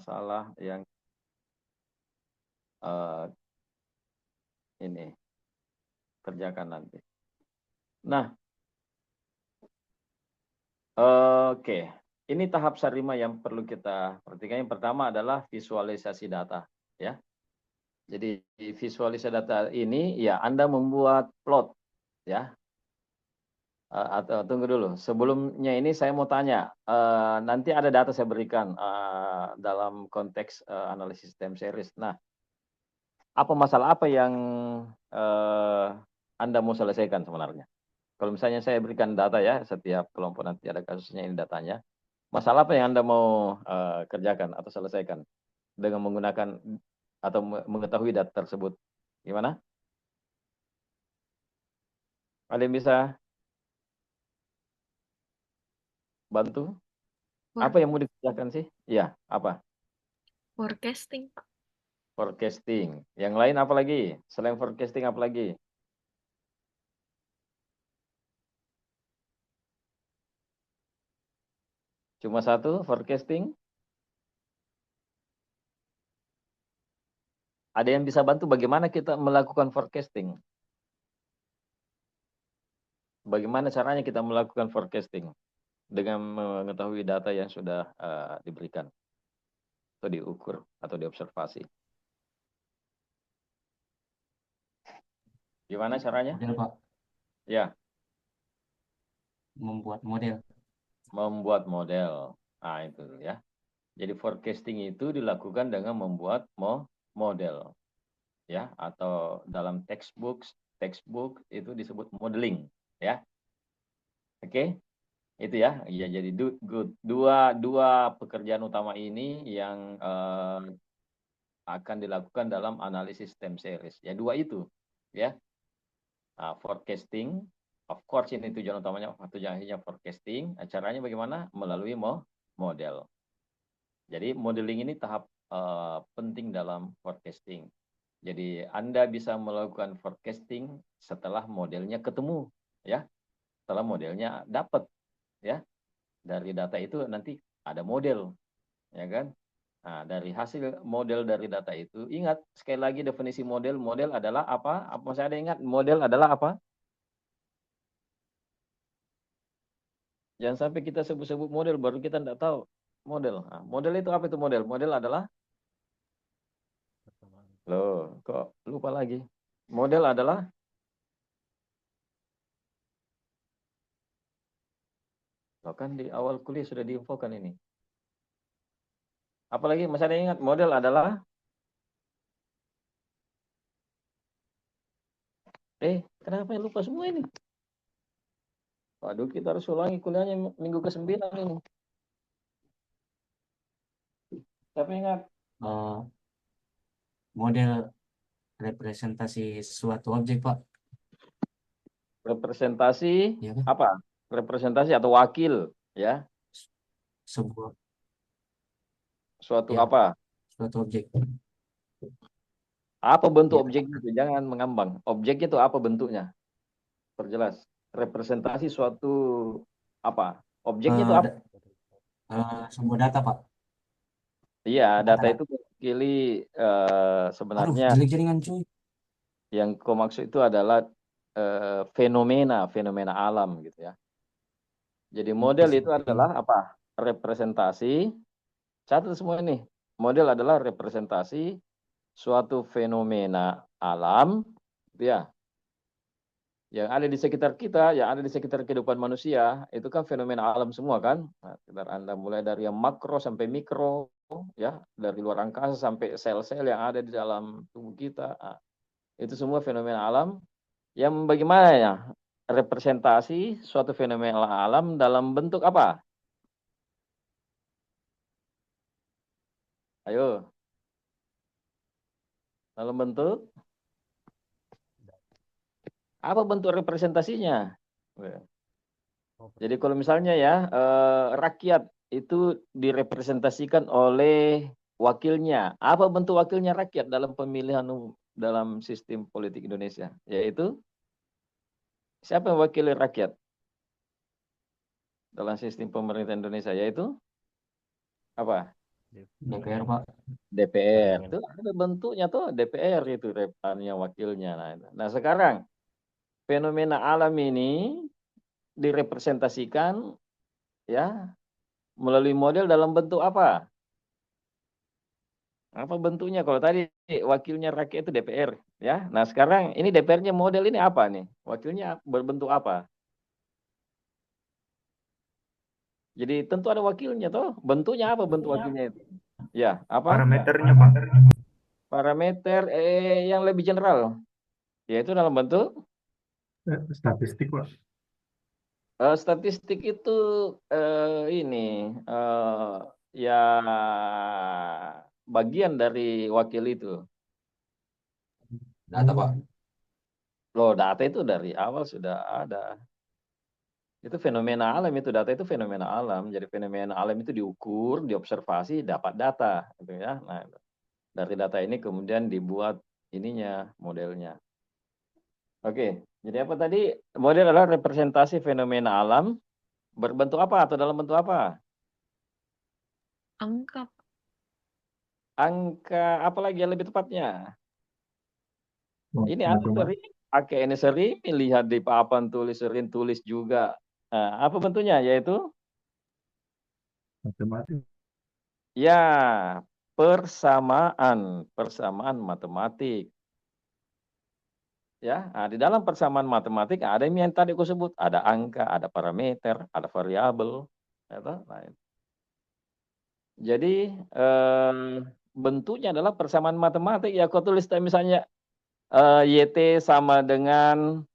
masalah yang ini kerjakan nanti. Nah, oke. Ini tahap sarima yang perlu kita perhatikan. Yang pertama adalah visualisasi data, ya. Jadi visualisasi data ini ya Anda membuat plot, ya. Atau tunggu dulu. Sebelumnya ini saya mau tanya, nanti ada data saya berikan dalam konteks analisis time series. Nah, apa masalah apa yang Anda mau selesaikan sebenarnya? Kalau misalnya saya berikan data ya, setiap kelompok nanti ada kasusnya ini datanya. Masalah apa yang Anda mau kerjakan atau selesaikan dengan menggunakan atau mengetahui data tersebut? Gimana? Ada yang bisa bantu? For Apa yang mau dikerjakan sih? Iya, apa? forecasting, Pak. Forecasting. Yang lain apa lagi? Selain forecasting apa lagi? Cuma satu, forecasting. Ada yang bisa bantu bagaimana kita melakukan forecasting? Bagaimana caranya kita melakukan forecasting dengan mengetahui data yang sudah diberikan atau diukur atau diobservasi? Gimana caranya? Model, Pak. Ya, Membuat model. membuat model. Nah, itu ya. Jadi forecasting itu dilakukan dengan membuat model, ya, atau dalam textbook itu disebut modeling, ya. Oke, itu ya. Ya, jadi dua pekerjaan utama ini yang akan dilakukan dalam analisis time series. Ya, dua itu, ya. Nah, forecasting, of course ini tujuan utamanya, tujuannya forecasting. Caranya bagaimana? Melalui model. Jadi modeling ini tahap penting dalam forecasting. Jadi Anda bisa melakukan forecasting setelah modelnya ketemu, ya. Setelah modelnya dapat, ya. Dari data itu nanti ada model, ya kan? Nah, dari hasil model dari data itu, ingat sekali lagi definisi model. Model adalah apa? Apa masih ada ingat? Model adalah apa? Jangan sampai kita sebut-sebut model baru kita tidak tahu model. Nah, model itu apa itu model? Model adalah, loh, kok lupa lagi? Model adalah, loh kan di awal kuliah sudah diinfokan ini. Apalagi masih ada yang ingat? Model adalah, kenapa ya lupa semua ini? Waduh, kita harus ulangi kuliahnya minggu ke-9 ini. Tapi ingat, Eh, Model representasi suatu objek, Pak. representasi Ya kan? apa? Representasi atau wakil, ya. Sebuah, Suatu ya, apa? suatu objek. Apa bentuk Ya, objeknya itu? Jangan mengambang. Objeknya itu apa bentuknya? Perjelas. Representasi suatu apa? Objeknya itu apa? da- sebuah data, Pak. Iya, data Ada. itu mewakili Aduh, sebenarnya jelek jaringan cuy. yang kau maksud itu adalah fenomena alam gitu ya. Jadi Oke, model itu seperti adalah apa? Representasi. Catat semua ini. Model adalah representasi suatu fenomena alam, gitu ya, yang ada di sekitar kita, yang ada di sekitar kehidupan manusia, itu kan fenomena alam semua kan. Nah, sekitar Anda mulai dari yang makro sampai mikro, ya, dari luar angkasa sampai sel-sel yang ada di dalam tubuh kita. Nah, itu semua fenomena alam yang bagaimana ya? Representasi suatu fenomena alam dalam bentuk apa? Ayo, dalam bentuk apa bentuk representasinya? Jadi kalau misalnya ya rakyat itu direpresentasikan oleh wakilnya. Apa bentuk wakilnya rakyat dalam pemilihan umum dalam sistem politik Indonesia? Yaitu siapa yang wakili rakyat dalam sistem pemerintah Indonesia? Yaitu apa? DPR, Pak. DPR. Parlemen. Itu ada bentuknya tuh DPR itu wakilnya. Nah, sekarang fenomena alam ini direpresentasikan ya melalui model dalam bentuk apa? Apa bentuknya? Kalau tadi wakilnya rakyat itu DPR, ya. Nah, sekarang ini DPR-nya model ini apa nih? Wakilnya berbentuk apa? Jadi tentu ada wakilnya toh. Bentuknya apa bentuk wakilnya itu? Ya, apa? Parameternya, Pak. Parameter yang lebih general, yaitu dalam bentuk Statistik, Pak. statistik itu ini ya bagian dari wakil itu. Data, Pak. Loh, data itu dari awal sudah ada. Itu fenomena alam itu, data itu fenomena alam. Jadi fenomena alam itu diukur, diobservasi, dapat data, gitu ya. Nah, dari data ini kemudian dibuat ininya, modelnya. Oke, jadi apa tadi? Model adalah representasi fenomena alam berbentuk apa atau dalam bentuk apa? Angka, Pak. Angka apa lagi yang lebih tepatnya? Ini Anda Matematik. sering pakai ini sering lihat di papan tulis, sering tulis juga. Nah, apa bentuknya? Yaitu Matematik. ya persamaan matematik. Ya, nah, di dalam persamaan matematik ada yang tadi aku sebut, ada angka, ada parameter, ada variabel. Ya, toh? Nah, jadi bentuknya adalah persamaan matematik. Ya, aku tulis misalnya YT sama dengan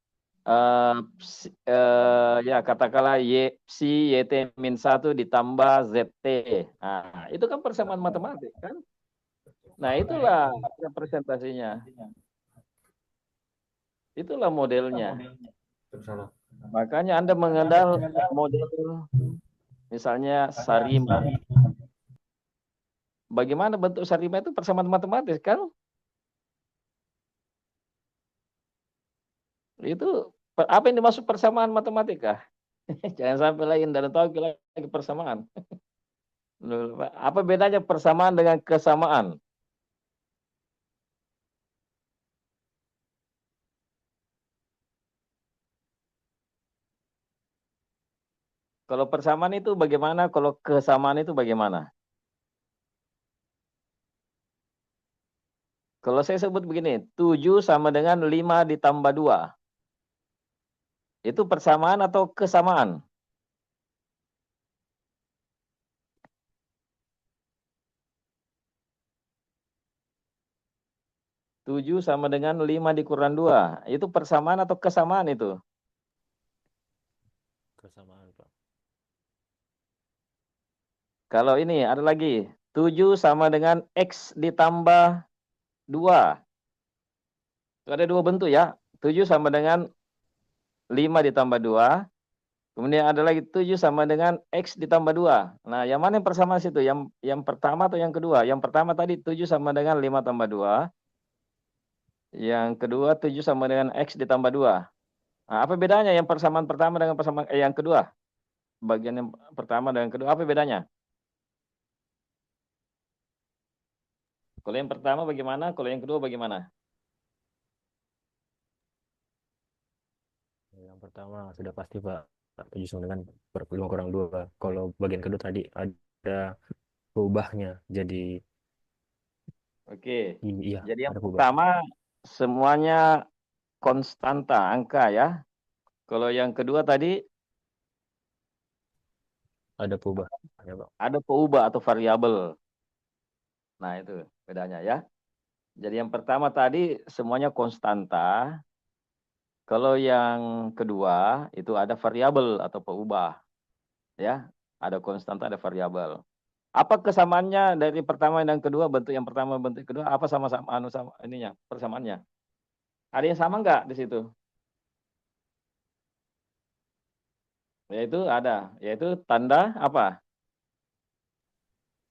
ya katakanlah si YT min 1 ditambah ZT. Nah, itu kan persamaan matematik kan? Nah, itulah representasinya. Itulah modelnya. Makanya Anda mengenal model misalnya Sarima. Bagaimana bentuk Sarima itu persamaan matematis kan? Itu apa yang dimaksud persamaan matematika? Jangan sampai lain dan tahu lagi persamaan. Apa bedanya persamaan dengan kesamaan? Kalau persamaan itu bagaimana? Kalau kesamaan itu bagaimana? Kalau saya sebut begini, 7 sama dengan 5 ditambah 2. Itu persamaan atau kesamaan? Tujuh sama dengan 5 dikurang 2. Itu persamaan atau kesamaan itu? Kesamaan, Pak. Kalau ini ada lagi. 7 sama dengan X ditambah 2. Itu ada dua bentuk ya. 7 sama dengan 5 ditambah 2. Kemudian ada lagi 7 sama dengan X ditambah 2. Nah, yang mana yang persamaan situ? Yang pertama atau yang kedua? Yang pertama tadi 7 sama dengan 5 tambah 2. Yang kedua 7 sama dengan X ditambah 2. Nah, apa bedanya yang persamaan pertama dengan persamaan yang kedua? Bagian yang pertama dan yang kedua, apa bedanya? Kalau yang pertama bagaimana? Kalau yang kedua bagaimana? Yang pertama sudah pasti, Pak. 7 sama dengan 5 kurang 2. Kalau bagian kedua tadi ada peubahnya. Jadi Oke. iya, Jadi yang ada peubah. pertama semuanya konstanta angka ya. Kalau yang kedua tadi Ada peubahnya, Pak. ada peubah atau variabel. Nah, itu bedanya ya. Jadi yang pertama tadi semuanya konstanta. Kalau yang kedua itu ada variabel atau peubah. Ya, ada konstanta, ada variabel. Apa kesamaannya dari pertama dan kedua, bentuk yang pertama, bentuk kedua, apa sama-sama sama ininya, persamaannya? Ada yang sama nggak di situ? Yaitu tanda apa?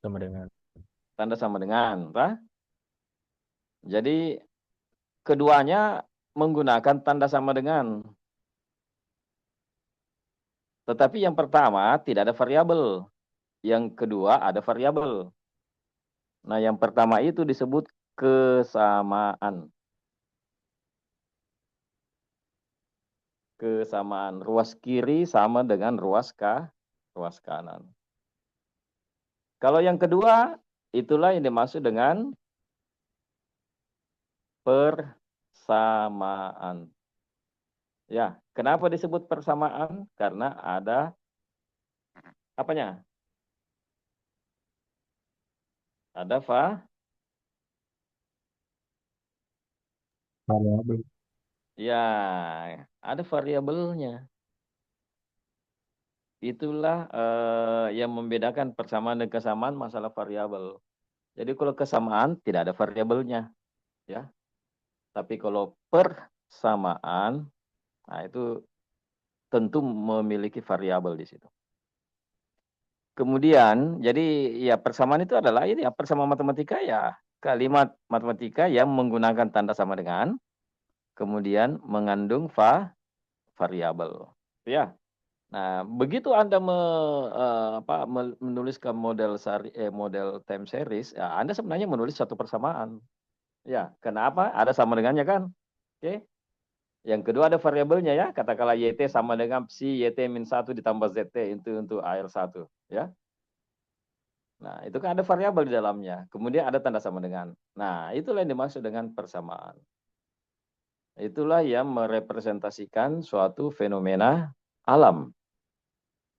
Sama dengan Tanda sama dengan, apa? Jadi keduanya menggunakan tanda sama dengan. Tetapi yang pertama tidak ada variabel. Yang kedua ada variabel. Nah, yang pertama itu disebut kesamaan. Kesamaan. Ruas kiri sama dengan ruas kanan. Kalau yang kedua, itulah yang dimaksud dengan persamaan. Ya, kenapa disebut persamaan? Karena ada apanya? Ada Variabel. ya, ada variabelnya. Itulah yang membedakan persamaan dan kesamaan masalah variabel. Jadi kalau kesamaan tidak ada variabelnya, ya. Tapi kalau persamaan, nah itu tentu memiliki variabel di situ. Kemudian, jadi ya persamaan itu adalah ini ya persamaan matematika ya kalimat matematika yang menggunakan tanda sama dengan, kemudian mengandung variabel, ya. Nah, begitu Anda menuliskan model time series, ya, Anda sebenarnya menulis satu persamaan. Ya, kenapa? Ada sama dengannya kan? Oke. Yang kedua ada variabelnya ya, katakanlah YT sama dengan psi YT min 1 ditambah ZT itu untuk AR1, ya. Nah, itu kan ada variabel di dalamnya. Kemudian ada tanda sama dengan. Nah, itulah yang dimaksud dengan persamaan. Itulah yang merepresentasikan suatu fenomena alam.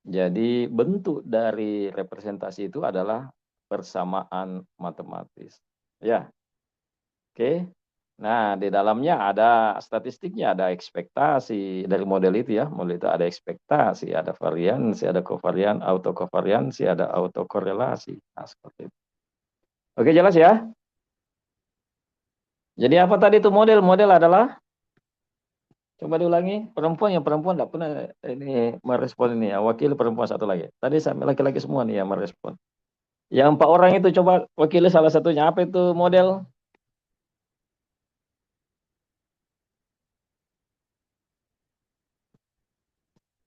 Jadi bentuk dari representasi itu adalah persamaan matematis. Ya, oke. Nah, di dalamnya ada statistiknya, ada ekspektasi dari model itu ya. Model itu ada ekspektasi, ada variansi, ada kovarian, autokovariansi, ada autokorelasi. Nah, seperti itu. Oke, jelas ya? Jadi apa tadi itu model? Model adalah, coba diulangi, perempuan tidak pernah ini merespon ini ya. Wakil perempuan satu lagi. Tadi sampai laki-laki semua nih yang merespon. Yang 4 orang itu coba wakili salah satunya. Apa itu model?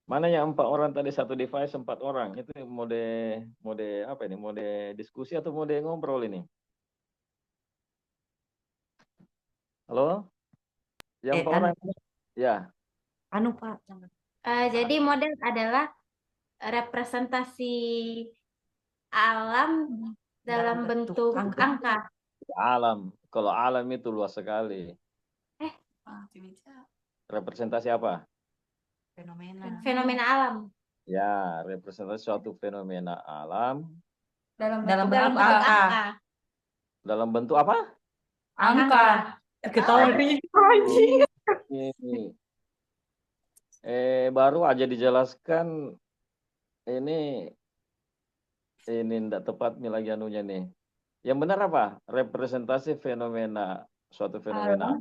Mana yang 4 orang tadi, satu device 4 orang? Itu mode apa ini? Mode diskusi atau mode ngobrol ini? Halo? Yang 4 orang? Ya. Anu Pak. Jadi model adalah representasi alam dalam bentuk angka. Alam. Kalau alam itu luas sekali. Representasi apa? Fenomena alam Ya, representasi suatu fenomena alam Dalam dalam bentuk bentuk angka. angka. dalam bentuk apa? Angka. Ketahuan nih. Ini. Baru aja dijelaskan ini tidak tepat nih lagi anunya nih. Yang benar apa? Representasi fenomena, suatu fenomena.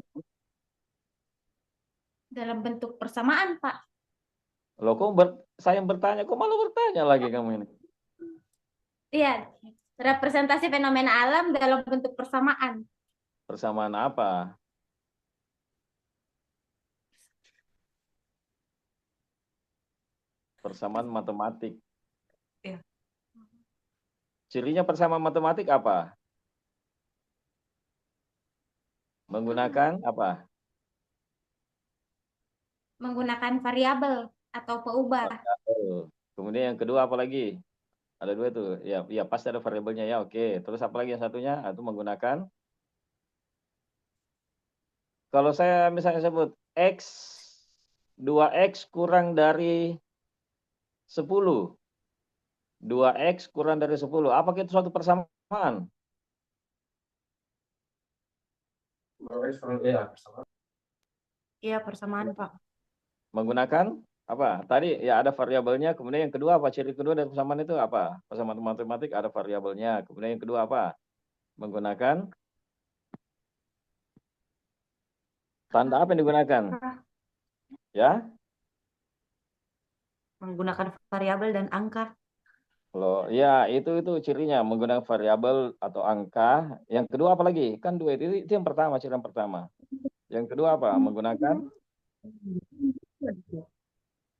Dalam bentuk persamaan, Pak. Loh, saya bertanya, kok malah bertanya lagi kamu ini? Iya, representasi fenomena alam dalam bentuk persamaan. Persamaan apa? Persamaan matematik. Iya. Cirinya persamaan matematik apa? Menggunakan apa? Menggunakan variabel atau peubah. Kemudian yang kedua apa lagi? Ada 2 tuh. Ya pasti ada variabelnya ya. Oke. Terus apa lagi yang satunya? Itu menggunakan. Kalau saya misalnya sebut X, 2X kurang dari 10. 2X kurang dari 10. Apakah itu suatu persamaan? Iya, persamaan Pak. Menggunakan apa? Tadi ya ada variabelnya. Kemudian yang kedua apa? Ciri kedua dari persamaan itu apa? Persamaan matematik ada variabelnya. Kemudian yang kedua apa? Menggunakan tanda apa yang digunakan? Ya? Menggunakan variabel dan angka. Loh, ya itu cirinya menggunakan variabel atau angka. Yang kedua apa lagi? Kan 2 itu yang pertama, ciri yang pertama. Yang kedua apa? Menggunakan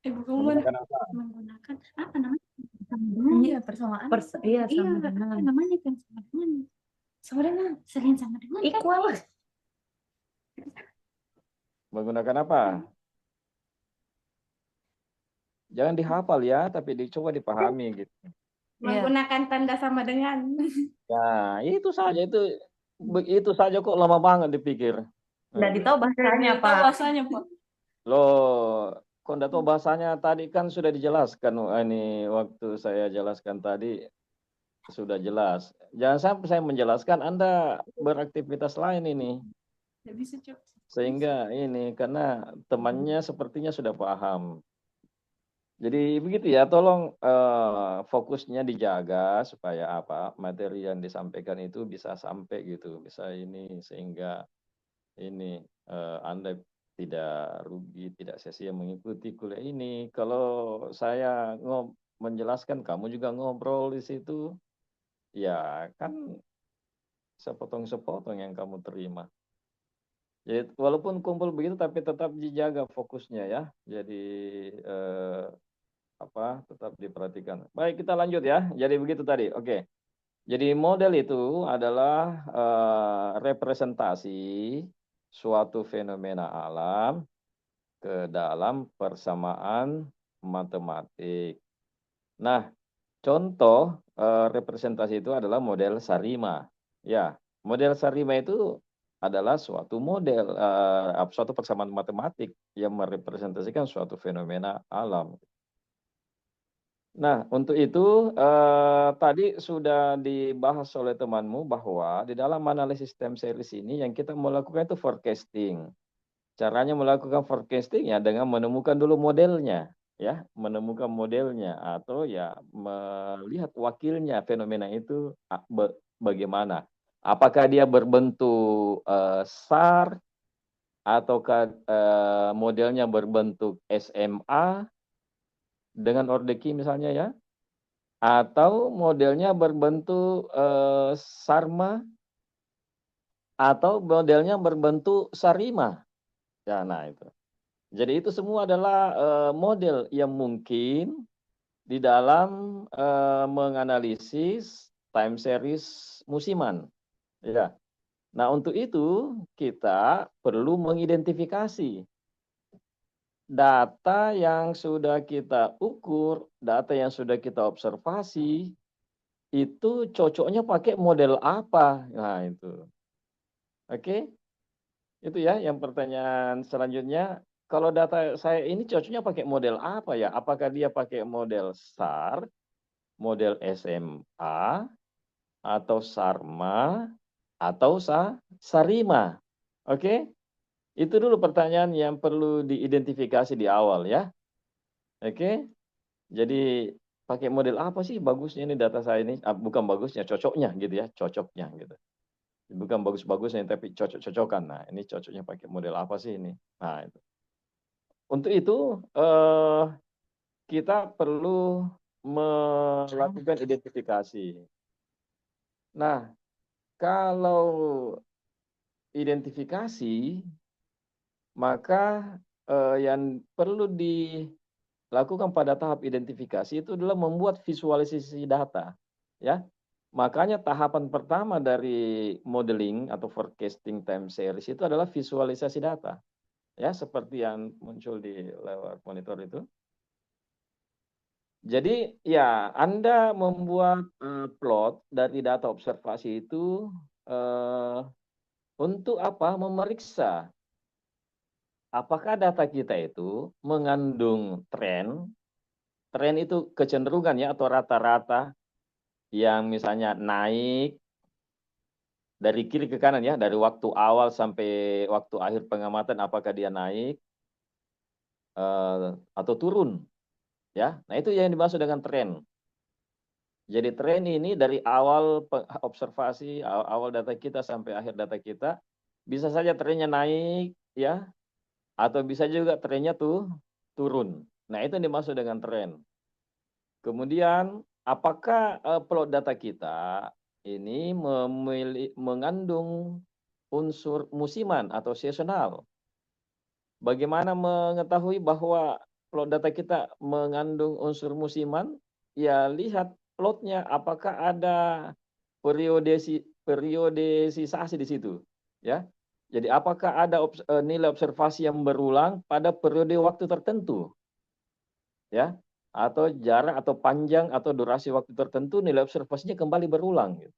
menggunakan apa? Menggunakan apa namanya? Iya, persamaan. Iya, sama dengan. Namanya kan sama dengan. Sama dengan. Selain sama dengan. Equal. Menggunakan apa? Jangan dihafal ya, tapi dicoba dipahami gitu. Iya. Menggunakan tanda sama dengan. Nah, itu saja itu saja kok lama banget dipikir. Nggak ditahu bahasanya, Pak. bahasanya, Pak. Loh, kok nggak tahu bahasanya tadi kan sudah dijelaskan. Ini waktu saya jelaskan tadi sudah jelas. Jangan sampai saya menjelaskan Anda beraktivitas lain ini. Nggak bisa, Cok. Sehingga ini karena temannya sepertinya sudah paham. Jadi begitu ya, tolong fokusnya dijaga supaya apa materi yang disampaikan itu bisa sampai gitu, bisa ini sehingga ini Anda tidak rugi, tidak sia-sia mengikuti kuliah ini. Kalau saya menjelaskan, kamu juga ngobrol di situ, ya kan sepotong-sepotong yang kamu terima. Jadi walaupun kumpul begitu, tapi tetap dijaga fokusnya ya. Jadi tetap diperhatikan. Baik, kita lanjut ya. Jadi begitu tadi. Oke. Jadi model itu adalah representasi suatu fenomena alam ke dalam persamaan matematik. Nah, contoh representasi itu adalah model Sarima. Ya, model Sarima itu adalah suatu model, suatu persamaan matematik yang merepresentasikan suatu fenomena alam. Nah, untuk itu tadi sudah dibahas oleh temanmu bahwa di dalam analisis time series ini yang kita melakukan itu forecasting. Caranya melakukan forecasting ya dengan menemukan dulu modelnya, ya, menemukan modelnya atau ya melihat wakilnya fenomena itu bagaimana. Apakah dia berbentuk SAR ataukah modelnya berbentuk SMA dengan Ordeki misalnya ya, atau modelnya berbentuk Sarma, atau modelnya berbentuk Sarima. Ya, nah itu. Jadi itu semua adalah model yang mungkin di dalam menganalisis time series musiman. Ya. Nah untuk itu kita perlu mengidentifikasi data yang sudah kita ukur, data yang sudah kita observasi, itu cocoknya pakai model apa? Nah, itu. Oke? Itu ya, yang pertanyaan selanjutnya. Kalau data saya ini cocoknya pakai model apa ya? Apakah dia pakai model SAR, model SMA, atau Sarma, atau Sarima? Oke? Itu dulu pertanyaan yang perlu diidentifikasi di awal ya. Oke? Jadi pakai model apa sih bagusnya ini data saya ini? Bukan bagusnya, cocoknya gitu ya, cocoknya gitu. Bukan bagus-bagusnya tapi cocok-cocokan. Nah, ini cocoknya pakai model apa sih ini? Nah, itu. Untuk itu kita perlu melakukan identifikasi. Nah, kalau identifikasi maka yang perlu dilakukan pada tahap identifikasi itu adalah membuat visualisasi data, ya. Makanya tahapan pertama dari modeling atau forecasting time series itu adalah visualisasi data, ya, seperti yang muncul di lewat monitor itu. Jadi ya Anda membuat plot dari data observasi itu untuk apa? Memeriksa apakah data kita itu mengandung tren itu kecenderungan ya atau rata-rata yang misalnya naik dari kiri ke kanan ya, dari waktu awal sampai waktu akhir pengamatan apakah dia naik atau turun ya. Nah, itu yang dimaksud dengan tren. Jadi tren ini dari awal observasi, awal data kita sampai akhir data kita, bisa saja trennya naik ya, atau bisa juga trennya turun. Nah, itu yang dimaksud dengan tren. Kemudian, apakah plot data kita ini mengandung unsur musiman atau seasonal? Bagaimana mengetahui bahwa plot data kita mengandung unsur musiman? Ya, lihat plotnya apakah ada periodisasi di situ, ya. Jadi apakah ada nilai observasi yang berulang pada periode waktu tertentu, ya, atau jarak atau panjang atau durasi waktu tertentu nilai observasinya kembali berulang, gitu.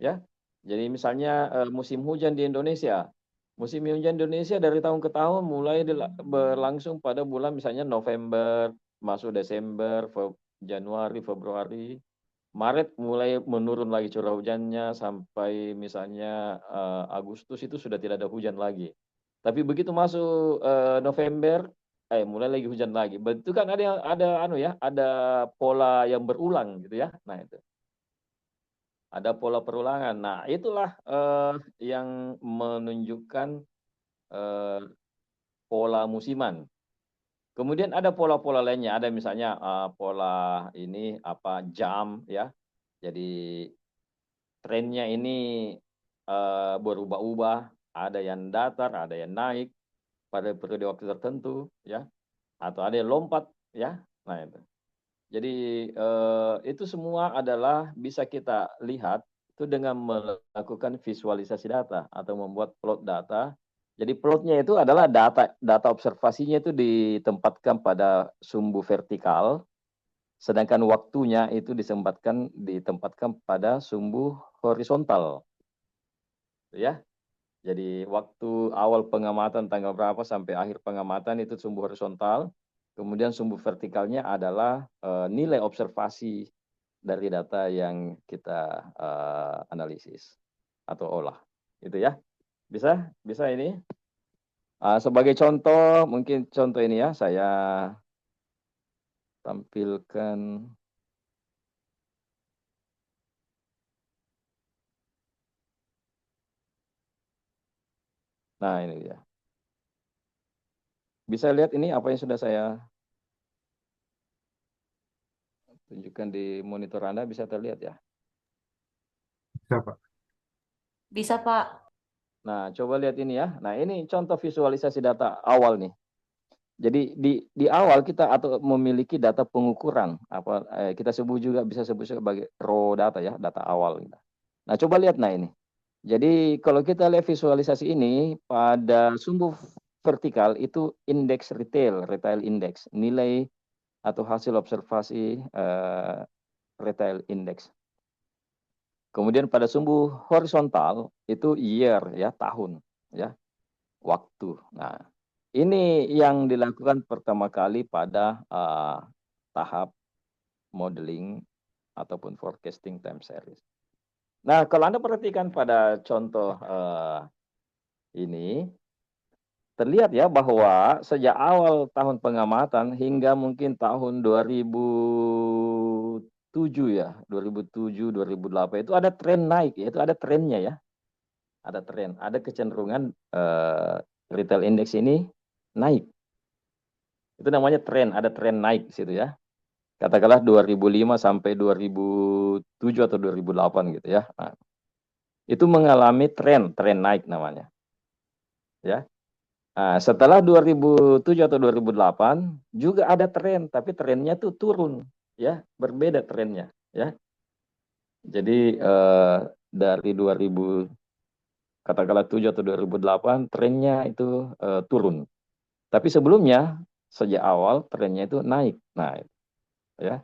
Ya. Jadi misalnya musim hujan di Indonesia. Musim hujan di Indonesia dari tahun ke tahun mulai berlangsung pada bulan misalnya November, masuk Desember, Januari, Februari, Maret mulai menurun lagi curah hujannya sampai misalnya Agustus itu sudah tidak ada hujan lagi. Tapi begitu masuk November, mulai lagi hujan lagi. Betul kan ada pola yang berulang gitu ya. Nah itu. Ada pola perulangan. Nah, itulah yang menunjukkan pola musiman. Kemudian ada pola-pola lainnya. Ada misalnya pola ini jam ya. Jadi trennya ini berubah-ubah. Ada yang datar, ada yang naik pada periode waktu tertentu ya. Atau ada yang lompat ya. Nah itu. Jadi itu semua adalah bisa kita lihat itu dengan melakukan visualisasi data atau membuat plot data. Jadi plotnya itu adalah data observasinya itu ditempatkan pada sumbu vertikal, sedangkan waktunya itu ditempatkan pada sumbu horizontal. Ya. Jadi waktu awal pengamatan tanggal berapa sampai akhir pengamatan itu sumbu horizontal. Kemudian sumbu vertikalnya adalah nilai observasi dari data yang kita analisis atau olah. Itu ya. Bisa ini. Sebagai contoh, mungkin contoh ini ya saya tampilkan. Nah, ini dia. Bisa lihat ini apa yang sudah saya tunjukkan di monitor Anda, bisa terlihat ya? Bisa, Pak. Bisa, Pak. Nah, coba lihat ini ya. Nah, ini contoh visualisasi data awal nih. Jadi di awal kita atau memiliki data pengukuran kita bisa sebut sebagai raw data ya, data awal kita. Nah, coba lihat ini. Jadi kalau kita lihat visualisasi ini pada sumbu vertikal itu indeks retail index, nilai atau hasil observasi retail index. Kemudian pada sumbu horizontal itu year ya, tahun ya, waktu. Nah, ini yang dilakukan pertama kali pada tahap modeling ataupun forecasting time series. Nah, kalau Anda perhatikan pada contoh ini, terlihat ya bahwa sejak awal tahun pengamatan hingga mungkin tahun 2007 ya, 2007, 2008 itu ada tren naik ya, itu ada trennya ya. Ada tren, ada kecenderungan retail index ini naik. Itu namanya tren, ada tren naik di situ ya. Katakanlah 2005 sampai 2007 atau 2008 gitu ya. Nah, itu mengalami tren naik namanya. Ya. Nah, setelah 2007 atau 2008 juga ada tren, tapi trennya tuh turun ya, berbeda trennya ya. Jadi dari 2000 katakanlah 7 atau 2008 trennya itu turun. Tapi sebelumnya sejak awal trennya itu naik. Nah, ya.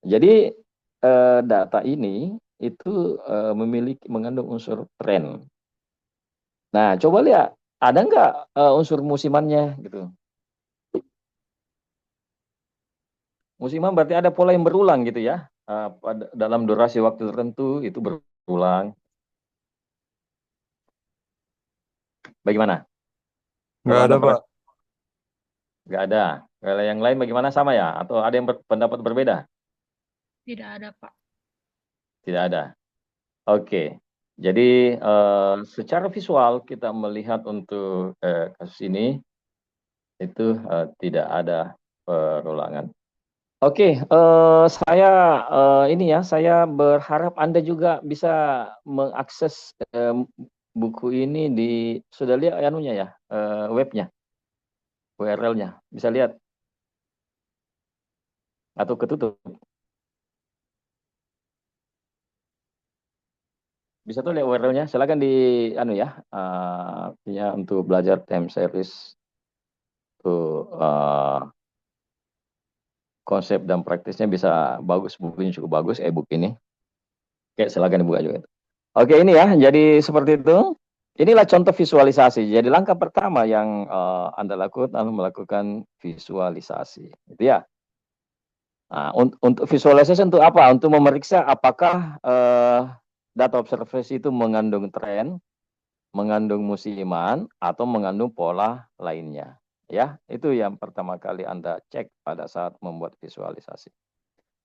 Jadi data ini itu mengandung unsur tren. Nah, coba lihat ada nggak unsur musimannya gitu. Musiman berarti ada pola yang berulang gitu ya. Dalam durasi waktu tertentu itu berulang. Bagaimana? Nggak ada, Pak. Nggak ada. Kalau yang lain bagaimana, sama ya? Atau ada yang pendapat berbeda? Tidak ada, Pak. Tidak ada. Oke. Jadi secara visual kita melihat untuk kasus ini itu tidak ada perulangan. Oke, saya berharap Anda juga bisa mengakses buku ini sudah lihat anunya ya, webnya, URL-nya, bisa lihat atau ketutup. Bisa tuh lihat URL-nya. Silakan di anu ya, artinya untuk belajar time series tuh konsep dan praktisnya bisa bagus, bukunya cukup bagus, e-book ini. Oke, silakan dibuka juga. Oke, ini ya, jadi seperti itu. Inilah contoh visualisasi. Jadi langkah pertama yang Anda lakukan adalah melakukan visualisasi. Itu ya. Nah, untuk visualisasi untuk apa? Untuk memeriksa apakah data observasi itu mengandung tren, mengandung musiman, atau mengandung pola lainnya. Ya, itu yang pertama kali Anda cek pada saat membuat visualisasi.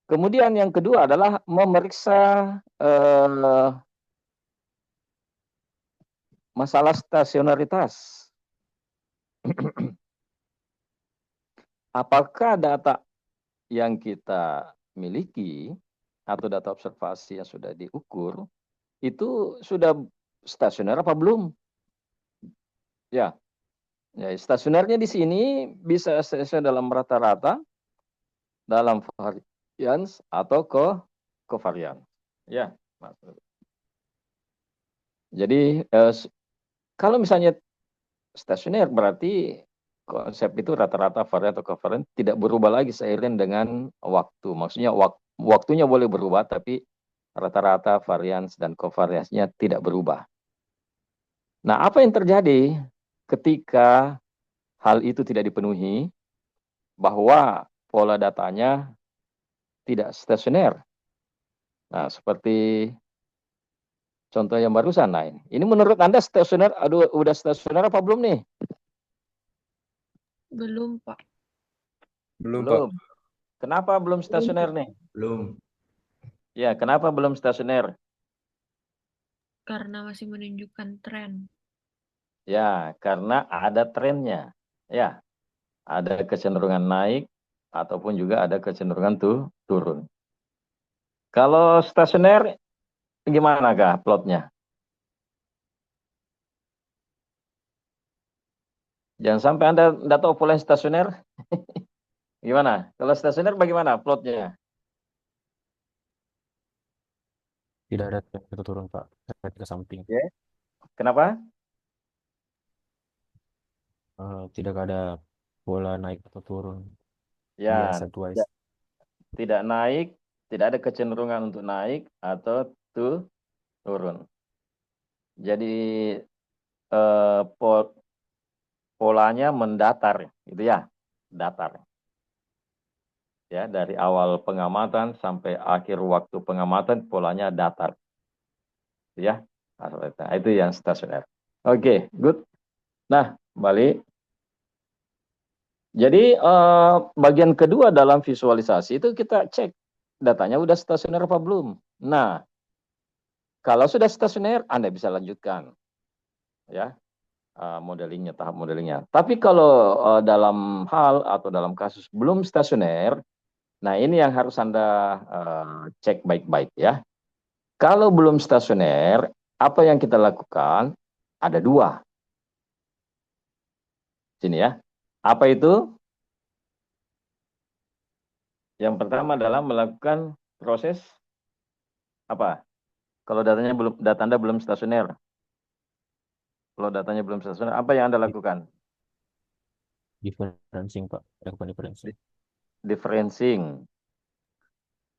Kemudian yang kedua adalah memeriksa masalah stasionaritas. Apakah data yang kita miliki atau data observasi yang sudah diukur itu sudah stasioner apa belum? Ya, stasionernya di sini bisa stasioner dalam rata-rata, dalam varians atau covariance. Ya, maksud. Jadi kalau misalnya stasioner berarti konsep itu rata-rata varian atau covariance tidak berubah lagi seiring dengan waktu. Maksudnya waktunya boleh berubah tapi rata-rata varians dan covariance-nya tidak berubah. Nah, apa yang terjadi ketika hal itu tidak dipenuhi, bahwa pola datanya tidak stasioner? Nah, seperti contoh yang barusan. Nah, ini menurut Anda stasioner, udah stasioner apa belum nih? Belum, Pak. Belum, Pak. Kenapa belum stasioner nih? Belum. Ya, kenapa belum stasioner? Karena masih menunjukkan tren. Ya, karena ada trennya. Ya, ada kecenderungan naik ataupun juga ada kecenderungan turun. Kalau stasioner, gimana kah plotnya? Jangan sampai Anda tahu pola stasioner. Gimana? Kalau stasioner bagaimana plotnya? Tidak ada tren itu turun, Pak. Tren ke samping. Ya. Kenapa? Tidak ada pola naik atau turun. Ya, Biasa twice. tidak naik, tidak ada kecenderungan untuk naik atau turun. Jadi polanya mendatar, gitu ya, datar. Ya, dari awal pengamatan sampai akhir waktu pengamatan polanya datar. Ya, nah, itu yang stasioner. Oke, good. Nah, balik. Jadi bagian kedua dalam visualisasi itu kita cek datanya udah stasioner apa belum. Nah, kalau sudah stasioner, Anda bisa lanjutkan, ya, modelingnya, tahap modelingnya. Tapi kalau dalam hal atau dalam kasus belum stasioner, nah ini yang harus Anda cek baik-baik ya. Kalau belum stasioner, apa yang kita lakukan? Ada dua. Sini ya. Apa itu? Yang pertama adalah melakukan proses apa? Kalau data Anda belum stasioner. Kalau datanya belum stasioner, apa yang Anda lakukan? Differencing, Pak. Lakukan differencing. Differencing.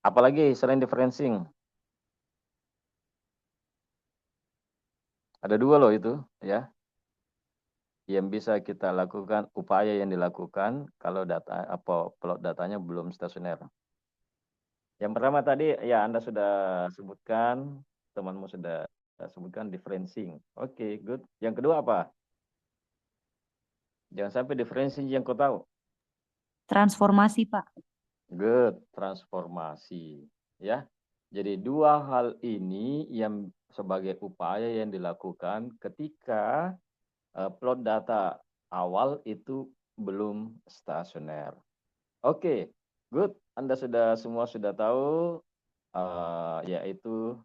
Apalagi selain differencing? Ada dua loh itu, ya. Yang bisa kita lakukan, upaya yang dilakukan kalau plot datanya belum stasioner. Yang pertama tadi ya Anda sudah sebutkan, temanmu sudah sebutkan differencing. Oke, good. Yang kedua apa? Jangan sampai differencing yang kau tahu. Transformasi, Pak. Good, transformasi. Ya. Jadi dua hal ini yang sebagai upaya yang dilakukan ketika plot data awal itu belum stasioner. Oke, good. Anda semua sudah tahu, yaitu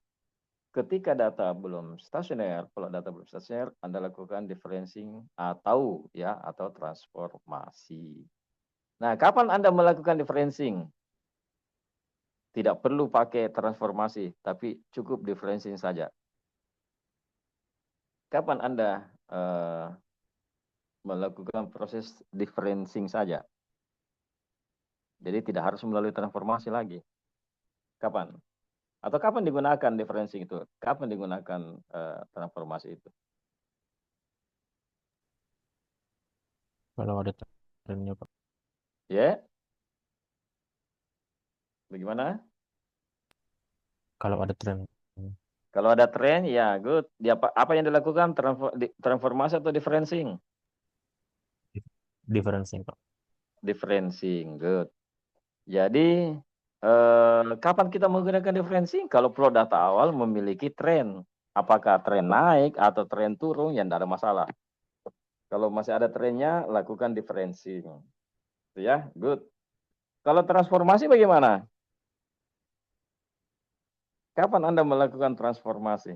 ketika data belum stasioner, plot data belum stasioner, Anda lakukan differencing atau transformasi. Nah, kapan Anda melakukan differencing? Tidak perlu pakai transformasi, tapi cukup differencing saja. kapan Anda melakukan proses differencing saja? Jadi tidak harus melalui transformasi lagi. Kapan? Atau kapan digunakan differencing itu? Kapan digunakan transformasi itu? Kalau ada trennya Pak. Ya? Bagaimana? Kalau ada tren Kalau ada tren, ya good. Apa yang dilakukan? Transformasi atau differencing? differencing Pak. Differencing, good. Jadi, kapan kita menggunakan differencing? Kalau flow data awal memiliki tren. Apakah tren naik atau tren turun, ya tidak ada masalah. Kalau masih ada trennya, lakukan differencing. Itu ya, good. Kalau transformasi bagaimana? Kapan Anda melakukan transformasi?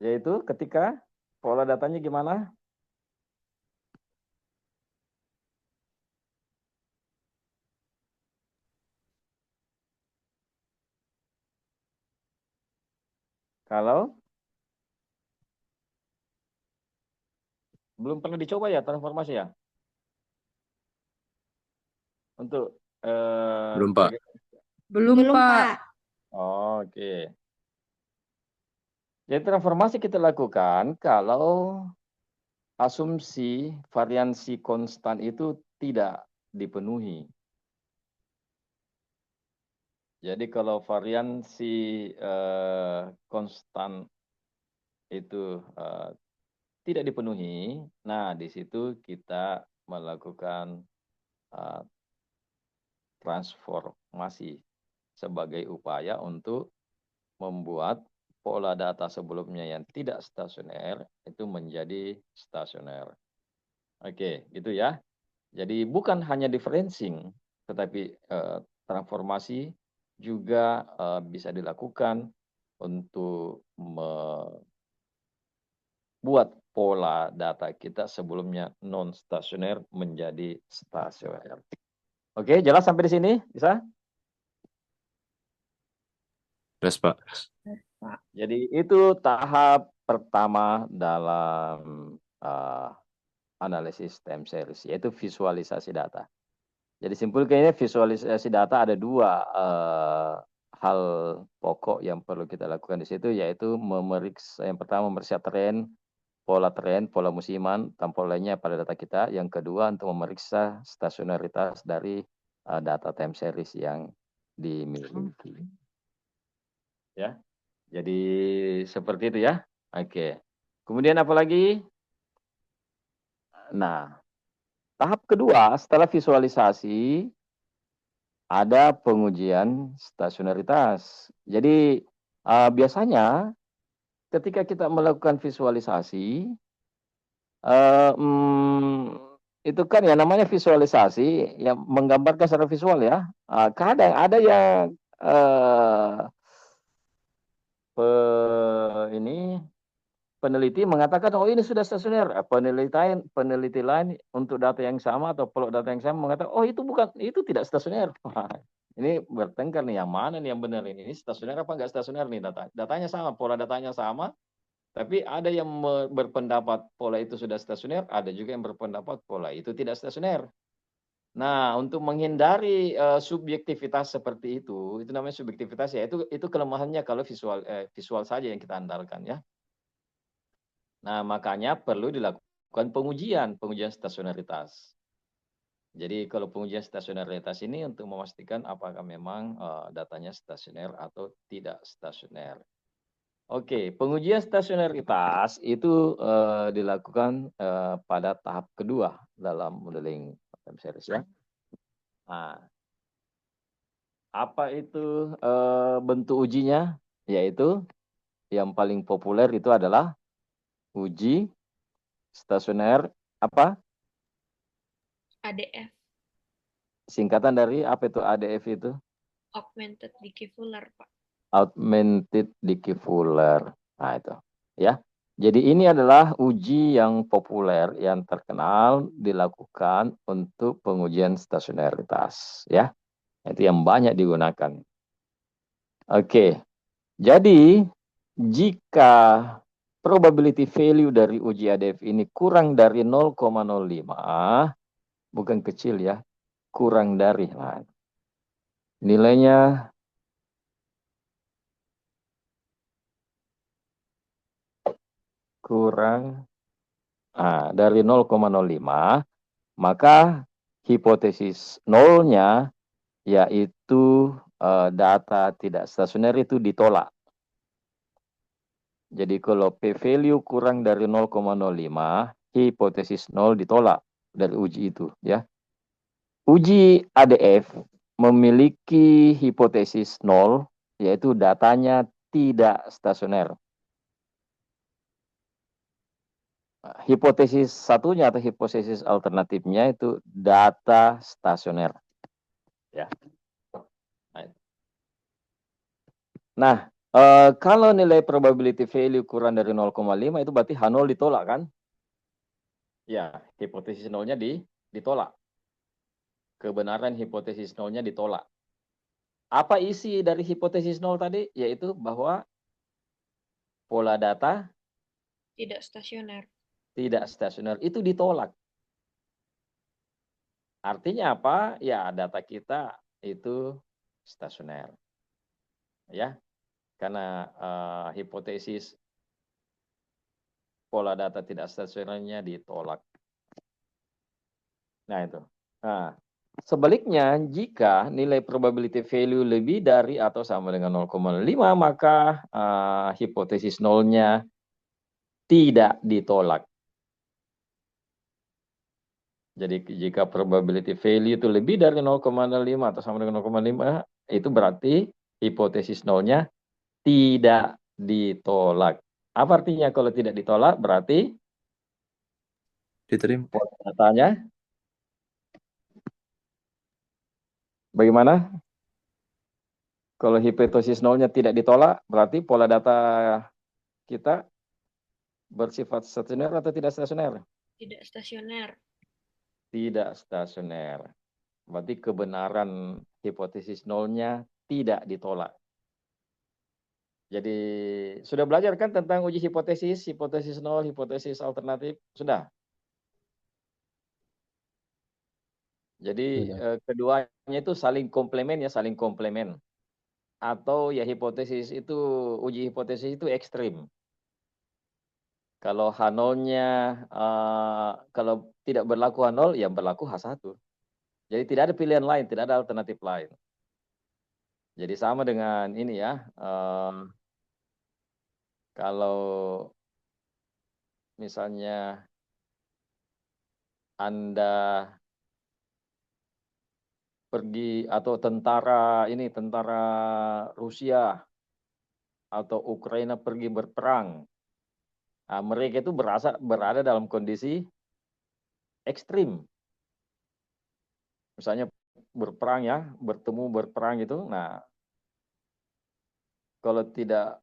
Yaitu ketika pola datanya gimana? Kalau belum pernah dicoba ya transformasi ya? Untuk Belum, Pak. Belum, Pak. Oke. Jadi transformasi kita lakukan kalau asumsi variansi konstan itu tidak dipenuhi. Jadi kalau variansi konstan itu tidak dipenuhi, nah di situ kita melakukan transformasi sebagai upaya untuk membuat pola data sebelumnya yang tidak stasioner itu menjadi stasioner. Oke, gitu ya. Jadi bukan hanya differencing, tetapi transformasi juga bisa dilakukan untuk membuat pola data kita sebelumnya non stasioner menjadi stasioner. Oke, jelas sampai di sini? Bisa? Yes, Pak. Jadi itu tahap pertama dalam analisis time series, yaitu visualisasi data. Jadi simpulnya visualisasi data ada dua hal pokok yang perlu kita lakukan di situ, yaitu memeriksa, yang pertama memeriksa tren, pola musiman, tampilannya pada data kita. Yang kedua untuk memeriksa stasionaritas dari data time series yang dimiliki. Ya, jadi seperti itu ya. Oke. Kemudian apa lagi? Nah, tahap kedua setelah visualisasi ada pengujian stasionaritas. Jadi biasanya ketika kita melakukan visualisasi, itu kan ya namanya visualisasi yang menggambarkan secara visual ya. Kadang ada yang peneliti mengatakan oh ini sudah stasioner. Peneliti lain untuk data yang sama atau plot data yang sama mengatakan oh itu tidak stasioner. Ini bertengkar nih, yang mana nih yang benar ini? Ini stasioner apa enggak stasioner nih datanya sama, pola datanya sama, tapi ada yang berpendapat pola itu sudah stasioner, ada juga yang berpendapat pola itu tidak stasioner. Nah, untuk menghindari subjektivitas seperti itu namanya subjektivitas ya, itu kelemahannya kalau visual saja yang kita andalkan ya. Nah, makanya perlu dilakukan pengujian stasionaritas. Jadi kalau pengujian stasionaritas ini untuk memastikan apakah memang datanya stasioner atau tidak stasioner. Oke, pengujian stasionaritas itu dilakukan pada tahap kedua dalam modeling time series ya. Nah, apa itu bentuk ujinya? Yaitu yang paling populer itu adalah uji stasioner apa? ADF, Singkatan dari apa itu ADF itu? Augmented Diffuller, Pak. Augmented Diffuller. Nah itu, ya. Jadi ini adalah uji yang populer, yang terkenal dilakukan untuk pengujian stasionaritas, ya. Itu yang banyak digunakan. Oke, jadi jika probability value dari uji ADF ini kurang dari 0,05, bukan kecil ya, kurang dari. Nah, nilainya kurang dari 0,05, maka hipotesis nolnya yaitu data tidak stasioner itu ditolak. Jadi kalau p-value kurang dari 0,05, hipotesis nol ditolak dari uji itu, ya. Uji ADF memiliki hipotesis nol, yaitu datanya tidak stasioner. Hipotesis satunya atau hipotesis alternatifnya itu data stasioner. Ya. Nah, kalau nilai probability value kurang dari 0,5 itu berarti H0 ditolak kan? Ya, hipotesis nolnya ditolak. Kebenaran hipotesis nolnya ditolak. Apa isi dari hipotesis nol tadi? Yaitu bahwa pola data Tidak stasioner. tidak stasioner itu ditolak. Artinya apa? Ya, data kita itu stasioner. Ya, karena hipotesis pola data tidak stasionernya ditolak. Nah, itu. Nah, sebaliknya, jika nilai probability value lebih dari atau sama dengan 0,5, maka hipotesis nolnya tidak ditolak. Jadi jika probability value itu lebih dari 0,05 atau sama dengan 0,5, itu berarti hipotesis nolnya tidak ditolak. Apa artinya kalau tidak ditolak? Berarti Diterima. pola datanya bagaimana? Kalau hipotesis nolnya tidak ditolak, berarti pola data kita bersifat stasioner atau tidak stasioner? Tidak stasioner. Tidak stasioner. Berarti kebenaran hipotesis nolnya tidak ditolak. Jadi sudah belajar kan tentang uji hipotesis, hipotesis nol, hipotesis alternatif? Sudah? Jadi keduanya itu saling komplement ya, saling komplement. Atau ya hipotesis itu, uji hipotesis itu ekstrim. Kalau H0-nya, kalau tidak berlaku H0, ya berlaku H1. Jadi tidak ada pilihan lain, tidak ada alternatif lain. Jadi sama dengan ini ya, kalau misalnya Anda pergi atau tentara Rusia atau Ukraina pergi berperang, mereka itu berada dalam kondisi ekstrim. Misalnya berperang ya, berperang gitu. Nah, kalau tidak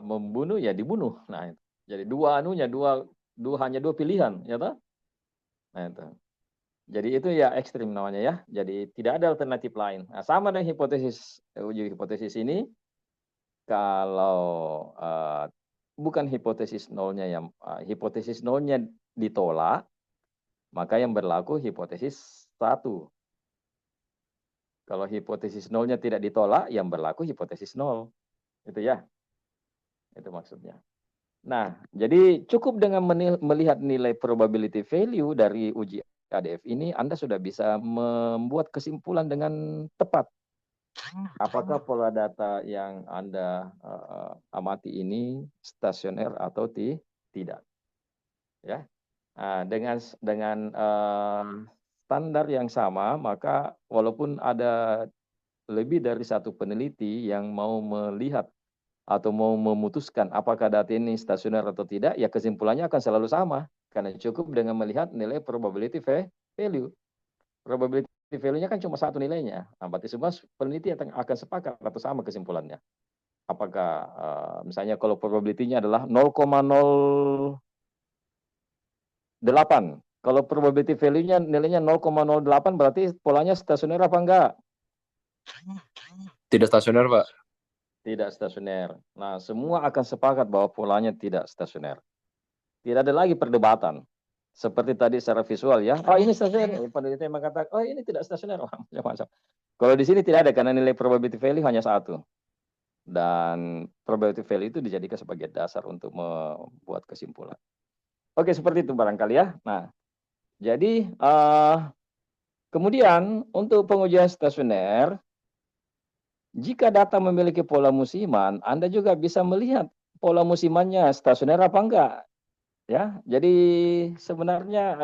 membunuh ya dibunuh. Nah, jadi hanya dua pilihan, ya toh? Nah, itu. Jadi itu ya ekstrim namanya ya. Jadi tidak ada alternatif lain. Nah, sama dengan uji hipotesis ini, kalau bukan hipotesis nolnya ditolak, maka yang berlaku hipotesis 1. Kalau hipotesis nolnya tidak ditolak, yang berlaku hipotesis 0. Itu ya. Itu maksudnya. Nah, jadi cukup dengan melihat nilai probability value dari uji ADF ini, Anda sudah bisa membuat kesimpulan dengan tepat. Apakah pola data yang Anda amati ini stasioner atau tidak? Ya, dengan standar yang sama, maka walaupun ada lebih dari satu peneliti yang mau melihat atau mau memutuskan apakah data ini stasioner atau tidak, ya kesimpulannya akan selalu sama. Karena cukup dengan melihat nilai probability value. Probability value-nya kan cuma satu nilainya. Nah, berarti semua peneliti akan sepakat atau sama kesimpulannya. Apakah misalnya kalau probability-nya adalah 0,08. Kalau probability value-nya nilainya 0,08 berarti polanya stasioner apa enggak? Tidak stasioner, Pak. Tidak stasioner. Nah, semua akan sepakat bahwa polanya tidak stasioner. Tidak ada lagi perdebatan. Seperti tadi secara visual ya. Oh, ini stasioner. Peneliti mengatakan, oh ini tidak stasioner. Macam-macam. Kalau di sini tidak ada karena nilai probability value hanya 1. Dan probability value itu dijadikan sebagai dasar untuk membuat kesimpulan. Oke, seperti itu barangkali ya. Nah, jadi kemudian untuk pengujian stasioner, jika data memiliki pola musiman, Anda juga bisa melihat pola musimannya stasioner apa enggak. Ya, jadi sebenarnya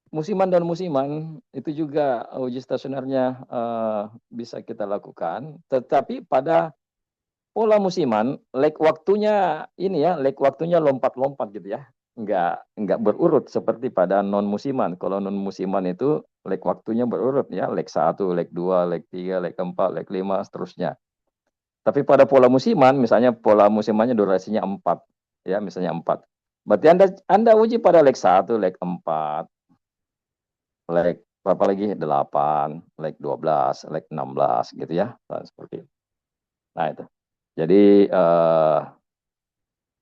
musiman dan musiman itu juga uji stasionernya bisa kita lakukan. Tetapi pada pola musiman, lag waktunya ini ya, lag waktunya lompat-lompat gitu ya. Enggak berurut seperti pada non musiman. Kalau non musiman itu lag waktunya berurut ya, lag 1, lag 2, lag 3, lag 4, lag 5 seterusnya. Tapi pada pola musiman, misalnya pola musimannya durasinya 4 ya, misalnya 4. Berarti Anda uji pada lag 1, lag 4, lag berapa lagi? 8, lag 12, lag 16 gitu ya. Nah, seperti itu. Nah, itu. Jadi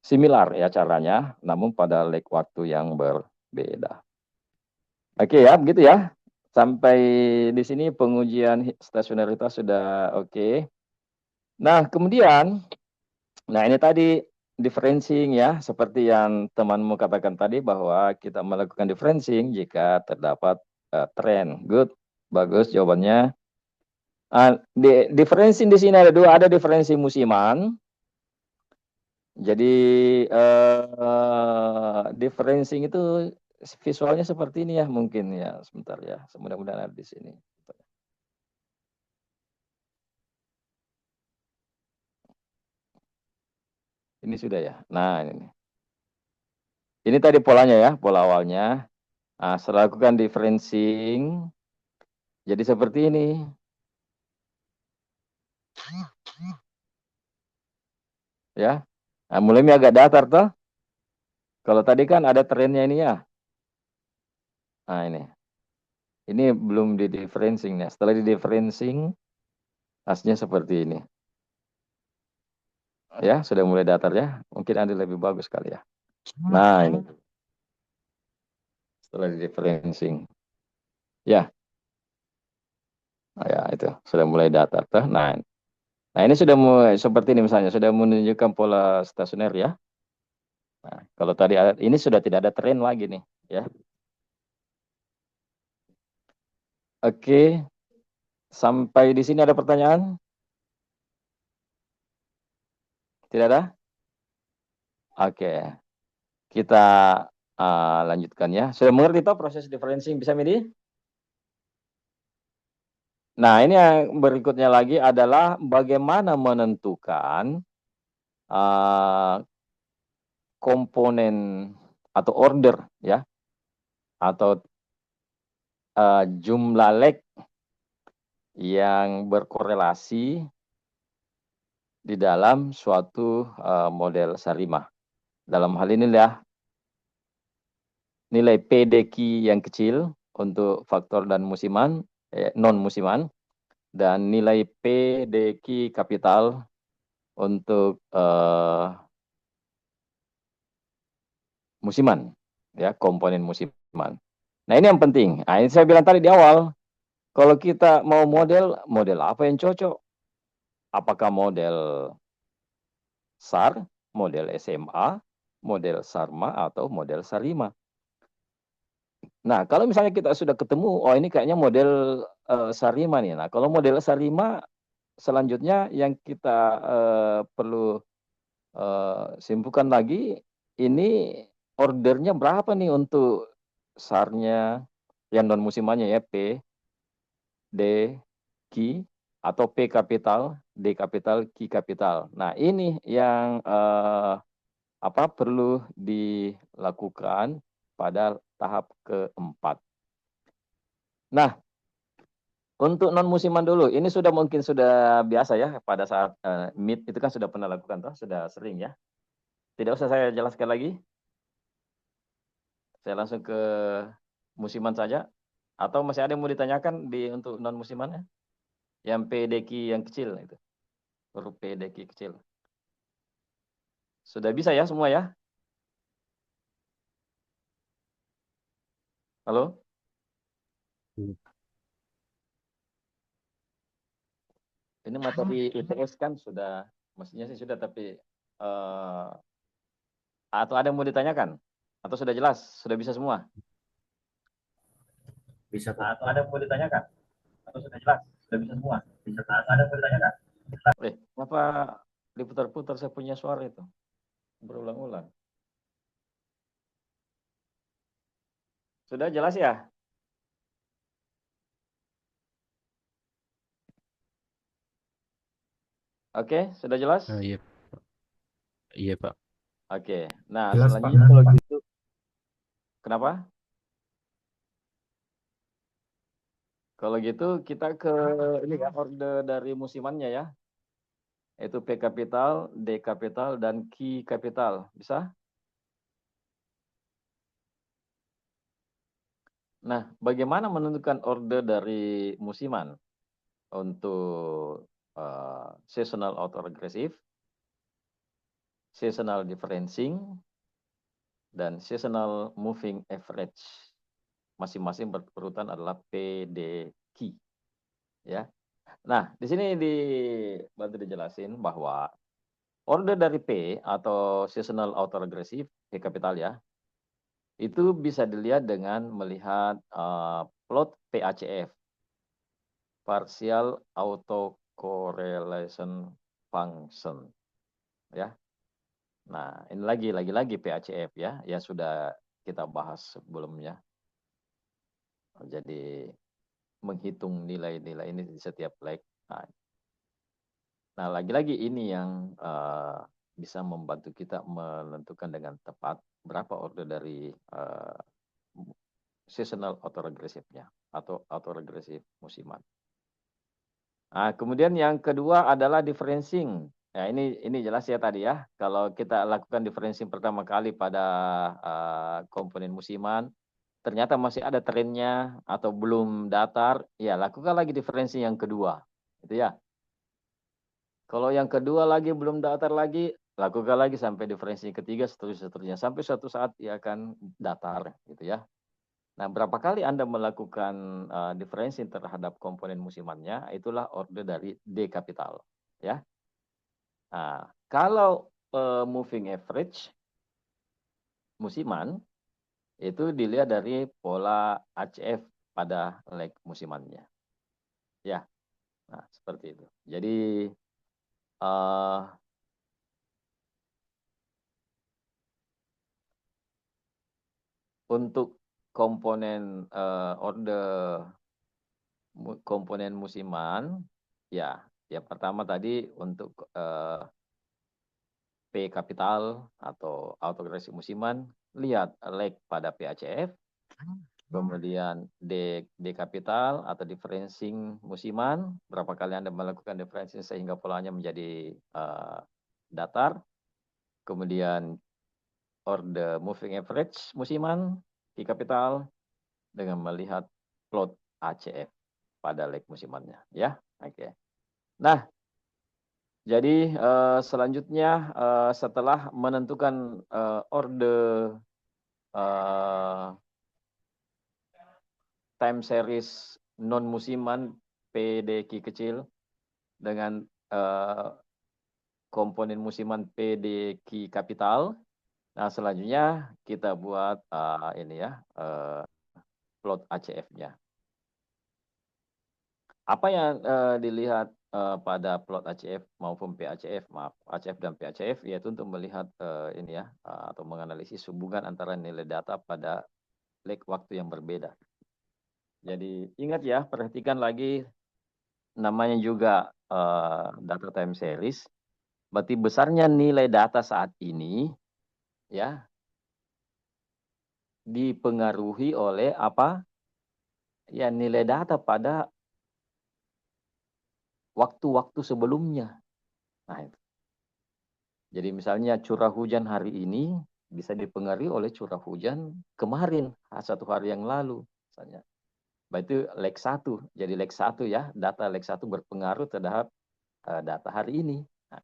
similar ya caranya, namun pada lag waktu yang berbeda. Oke ya, begitu ya. Sampai di sini pengujian stasionaritas sudah oke. Nah, kemudian, nah ini tadi differencing ya, seperti yang temanmu katakan tadi bahwa kita melakukan differencing jika terdapat tren. Good, bagus jawabannya. Differencing di sini ada dua, ada differencing musiman. Jadi differencing itu visualnya seperti ini ya mungkin ya, sebentar ya, mudah-mudahan ada di sini. Ini sudah ya. Nah ini tadi polanya ya, pola awalnya. Nah, setelah lakukan differencing, jadi seperti ini. Ya, nah, mulai agak datar toh. Kalau tadi kan ada trennya ini ya. Nah ini belum di differencing ya. Setelah di differencing, hasilnya seperti ini. Ya, sudah mulai datar ya. Mungkin ada lebih bagus kali ya. Nah ini setelah di differencing. Ya, nah, ya itu sudah mulai datar toh. Nah ini sudah mulai seperti ini misalnya, sudah menunjukkan pola stasioner ya. Nah, kalau tadi ini sudah tidak ada tren lagi nih ya. Oke, sampai di sini ada pertanyaan? Tidak ada? Oke, kita lanjutkan ya. Sudah mengerti toh proses differencing bisa Midi? Nah ini yang berikutnya lagi adalah bagaimana menentukan komponen atau order ya, atau jumlah leg yang berkorelasi di dalam suatu model Sarimah. Dalam hal ini ya, nilai PDQ yang kecil untuk faktor dan musiman, non musiman, dan nilai PDQ kapital untuk musiman, ya komponen musiman. Nah ini yang penting. Nah ini saya bilang tadi di awal, kalau kita mau model apa yang cocok? Apakah model SAR, model SMA, model SARMA, atau model SARIMA? Nah, kalau misalnya kita sudah ketemu, oh ini kayaknya model SARIMA nih. Nah, kalau model SARIMA, selanjutnya yang kita perlu simpulkan lagi, ini ordernya berapa nih untuk SAR-nya, yang non musimannya ya, P, D, Q, atau P kapital, D kapital, Q kapital. Nah, ini yang perlu dilakukan pada tahap keempat. Nah, Untuk non musiman dulu, ini mungkin sudah biasa ya pada saat meet itu kan sudah pernah lakukan toh, sudah sering ya. Tidak usah saya jelaskan lagi. Saya langsung ke musiman saja. Atau masih ada yang mau ditanyakan untuk non musimannya? Yang PDQ yang kecil itu. Huruf PDQ kecil. Sudah bisa ya semua ya? Halo? Ini materi ITS kan sudah, mestinya sih sudah, tapi atau ada yang mau ditanyakan? Atau sudah jelas? Sudah bisa semua? Bisa, Pak. Atau ada yang mau ditanyakan? Atau sudah jelas? Sudah bisa semua? Bisa. Atau ada yang mau ditanyakan? Kenapa diputar-putar saya punya suara itu? Berulang-ulang. Sudah jelas ya? Oke, sudah jelas? Iya, iya Pak. Oke. Nah, Jelas, selanjutnya Pak. kalau gitu, kenapa? Kalau gitu kita ke ini ya, orde dari musimannya ya. Itu P kapital, D kapital, dan Q kapital. Bisa? Nah, bagaimana menentukan orde dari musiman? Untuk seasonal autoregressive, seasonal differencing, dan seasonal moving average. Masing-masing berurutan adalah PDQ. Ya. Nah, di sini dibantu dijelasin bahwa orde dari P atau seasonal autoregressive, P kapital ya, itu bisa dilihat dengan melihat plot PACF, partial autocorrelation function, ya. Nah, ini lagi-lagi PACF ya, yang sudah kita bahas sebelumnya. Jadi menghitung nilai-nilai ini di setiap leg. Nah, lagi-lagi ini yang bisa membantu kita menentukan dengan tepat berapa orde dari seasonal autoregressive-nya atau autoregressive musiman. Nah, kemudian yang kedua adalah differencing. Ya, ini jelas ya tadi ya. Kalau kita lakukan differencing pertama kali pada komponen musiman, ternyata masih ada trennya atau belum datar, ya lakukan lagi differencing yang kedua. Itu ya. Kalau yang kedua lagi belum datar lagi, lakukan lagi sampai differencing ketiga, seterusnya. Sampai suatu saat ia akan datar gitu ya. Nah, berapa kali Anda melakukan differencing terhadap komponen musimannya, itulah orde dari D kapital. Ya. Nah, kalau moving average musiman, itu dilihat dari pola ACF pada leg musimannya. Ya, nah seperti itu. Jadi, untuk komponen orde komponen musiman, ya, yang pertama tadi untuk P kapital atau autoregresi musiman, lihat leg pada PACF, kemudian D kapital atau differencing musiman, berapa kali Anda melakukan differencing sehingga polanya menjadi datar, kemudian orde moving average musiman, Q kapital, dengan melihat plot ACF pada leg musimannya, ya. Oke. Nah, jadi selanjutnya setelah menentukan orde time series non musiman PDQ kecil dengan komponen musiman PDQ kapital. Nah, selanjutnya kita buat ini ya plot ACF-nya. Apa yang dilihat pada plot ACF maupun PACF, ACF dan PACF, yaitu untuk melihat ini ya atau menganalisis hubungan antara nilai data pada leg waktu yang berbeda. Jadi ingat ya, perhatikan lagi namanya juga data time series. Berarti besarnya nilai data saat ini ya dipengaruhi oleh apa? Ya, nilai data pada waktu-waktu sebelumnya. Nah, itu. Jadi misalnya curah hujan hari ini bisa dipengaruhi oleh curah hujan kemarin, satu hari yang lalu misalnya. Itu leg 1. Jadi leg 1 ya, data leg 1 berpengaruh terhadap data hari ini. Nah,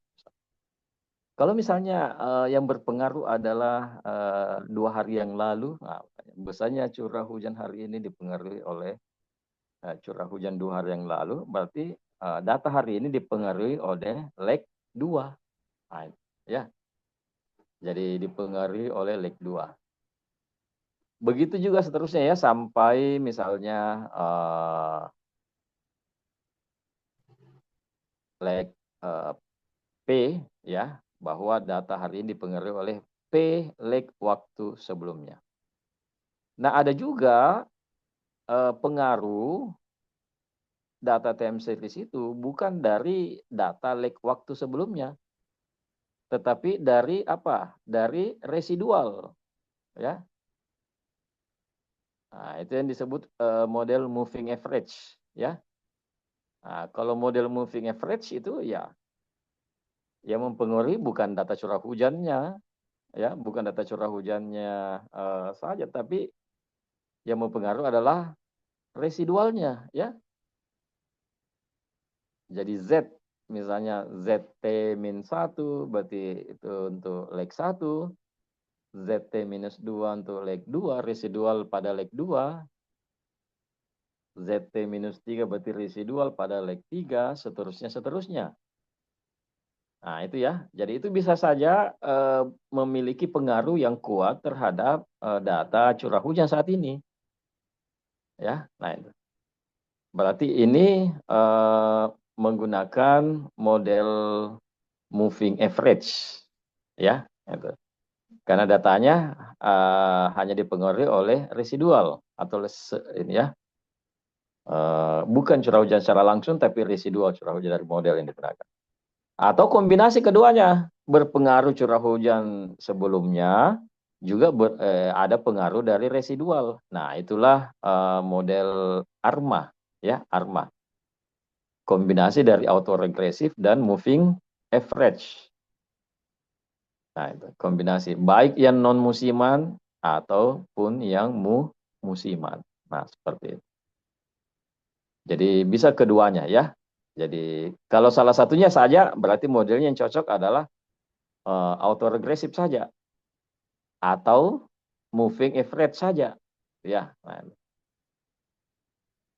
kalau misalnya yang berpengaruh adalah 2 hari yang lalu, nah, biasanya curah hujan hari ini dipengaruhi oleh curah hujan 2 hari yang lalu, berarti data hari ini dipengaruhi oleh leg 2. Nah, ya. Jadi dipengaruhi oleh leg 2. Begitu juga seterusnya ya, sampai misalnya leg P ya, bahwa data hari ini dipengaruhi oleh P leg waktu sebelumnya. Nah, ada juga pengaruh data time series itu bukan dari data leg waktu sebelumnya, tetapi dari apa? Dari residual, ya. Nah, itu yang disebut model moving average, ya. Nah, kalau model moving average itu ya, yang mempengaruhi bukan data curah hujannya, ya, bukan data curah hujannya saja, tapi yang mempengaruhi adalah residualnya, ya. Jadi Z, misalnya ZT-1 berarti itu untuk leg 1, ZT-2 untuk leg 2, residual pada leg 2, ZT-3 berarti residual pada leg 3, seterusnya. Nah, itu ya. Jadi itu bisa saja memiliki pengaruh yang kuat terhadap data curah hujan saat ini. Ya, nah itu. Berarti ini menggunakan model moving average, ya. Itu. Karena datanya hanya dipengaruhi oleh residual atau ini ya, bukan curah hujan secara langsung, tapi residual curah hujan dari model yang digunakan. Atau kombinasi keduanya, berpengaruh curah hujan sebelumnya, juga ada pengaruh dari residual. Nah, itulah model ARMA, ya, ARMA. Kombinasi dari autoregresif dan moving average. Nah, itu kombinasi baik yang non musiman ataupun yang musiman. Nah, seperti itu. Jadi bisa keduanya ya. Jadi kalau salah satunya saja berarti modelnya yang cocok adalah autoregresif saja atau moving average saja. Ya. Nah.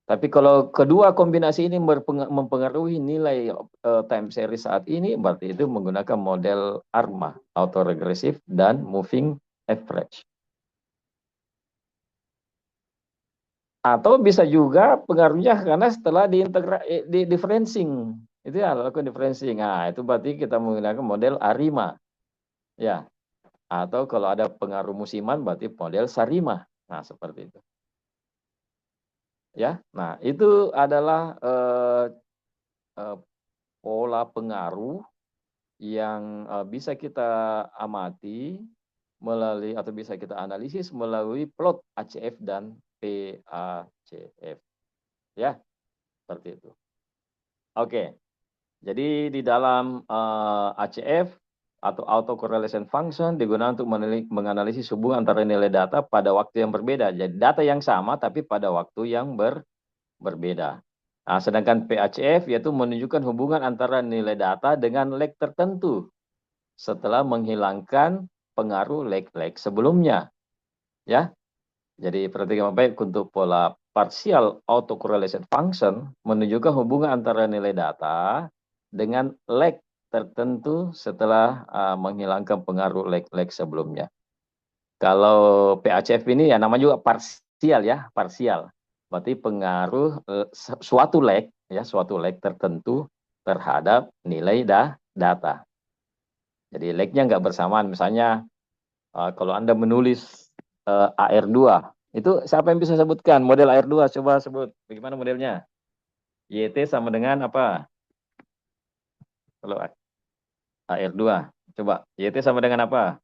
Tapi kalau kedua kombinasi ini mempengaruhi nilai time series saat ini, berarti itu menggunakan model ARMA, autoregresif dan moving average. Atau bisa juga pengaruhnya karena setelah differencing, itu ya lakukan differencing. Nah, itu berarti kita menggunakan model ARIMA, ya. Atau kalau ada pengaruh musiman, berarti model SARIMA. Nah, seperti itu. Ya, nah itu adalah pola pengaruh yang bisa kita amati melalui atau bisa kita analisis melalui plot ACF dan PACF. Ya, seperti itu. Oke, jadi di dalam ACF atau autocorrelation function digunakan untuk menganalisis hubungan antara nilai data pada waktu yang berbeda. Jadi data yang sama tapi pada waktu yang berbeda. Nah, sedangkan PACF yaitu menunjukkan hubungan antara nilai data dengan leg tertentu setelah menghilangkan pengaruh leg-leg sebelumnya. Ya. Jadi perhatikan baik untuk pola partial autocorrelation function menunjukkan hubungan antara nilai data dengan leg tertentu setelah menghilangkan pengaruh leg-leg sebelumnya. Kalau PACF ini ya namanya juga parsial ya, parsial. Berarti pengaruh suatu leg tertentu terhadap nilai data. Jadi legnya nggak bersamaan. Misalnya kalau Anda menulis AR2, itu siapa yang bisa sebutkan model AR2? Coba sebut bagaimana modelnya. YT sama dengan apa? Kalau AR2, coba YT sama dengan apa?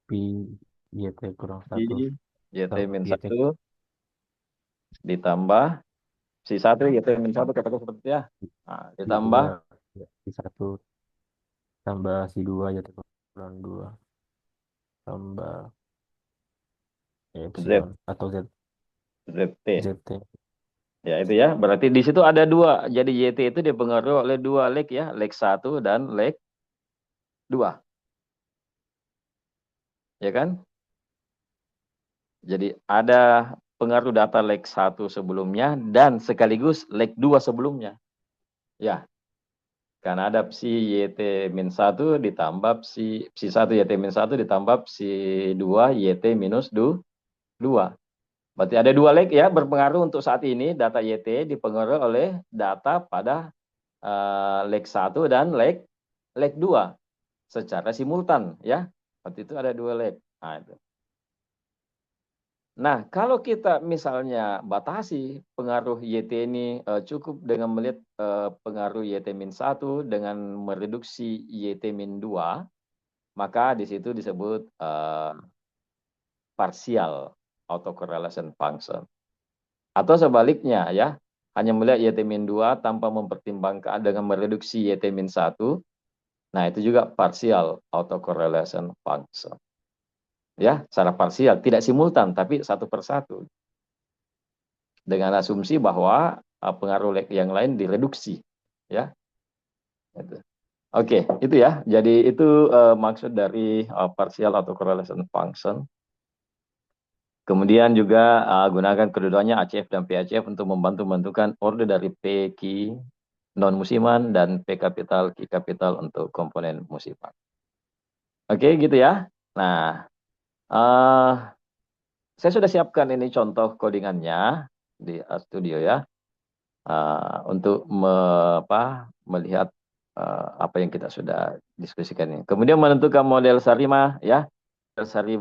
Pi YT kurang 1. YT min 1 ditambah Si 1 YT min 1 katakan seperti itu ya. Nah, Si ditambah 2, si 1 tambah si 2 YT kurang 2 tambah epsilon atau ZT. ZT. Ya itu ya. Berarti di situ ada 2. Jadi YT itu dipengaruhi oleh 2 leg ya. Leg 1 dan leg 2. Ya kan? Jadi ada pengaruh data leg 1 sebelumnya dan sekaligus leg 2 sebelumnya. Ya. Karena ada psi YT min 1 ditambah psi 1 YT min 1 ditambah psi 2 YT minus 2. Berarti ada 2 leg ya berpengaruh untuk saat ini. Data YT dipengaruhi oleh data pada leg 1 dan leg 2 secara simultan ya. Berarti itu ada 2 leg. Nah, itu. Nah, kalau kita misalnya batasi pengaruh YT ini cukup dengan melihat pengaruh YT min 1 dengan mereduksi YT min 2, maka di situ disebut partial autocorrelation function. Atau sebaliknya ya, hanya melihat YT min 2 tanpa mempertimbangkan dengan mereduksi YT min 1. Nah, itu juga partial autocorrelation function. Ya, secara parsial, tidak simultan, tapi satu persatu. Dengan asumsi bahwa pengaruh yang lain direduksi. Ya. Oke, itu ya. Jadi itu maksud dari partial autocorrelation function. Kemudian juga gunakan kedudukannya ACF dan PACF untuk membantu menentukan order dari PQ non musiman dan P kapital Q kapital untuk komponen musiman. Oke, gitu ya. Nah, saya sudah siapkan ini contoh codingannya di studio ya, untuk melihat apa yang kita sudah diskusikan ini. Kemudian menentukan model Sarima ya, model Sarima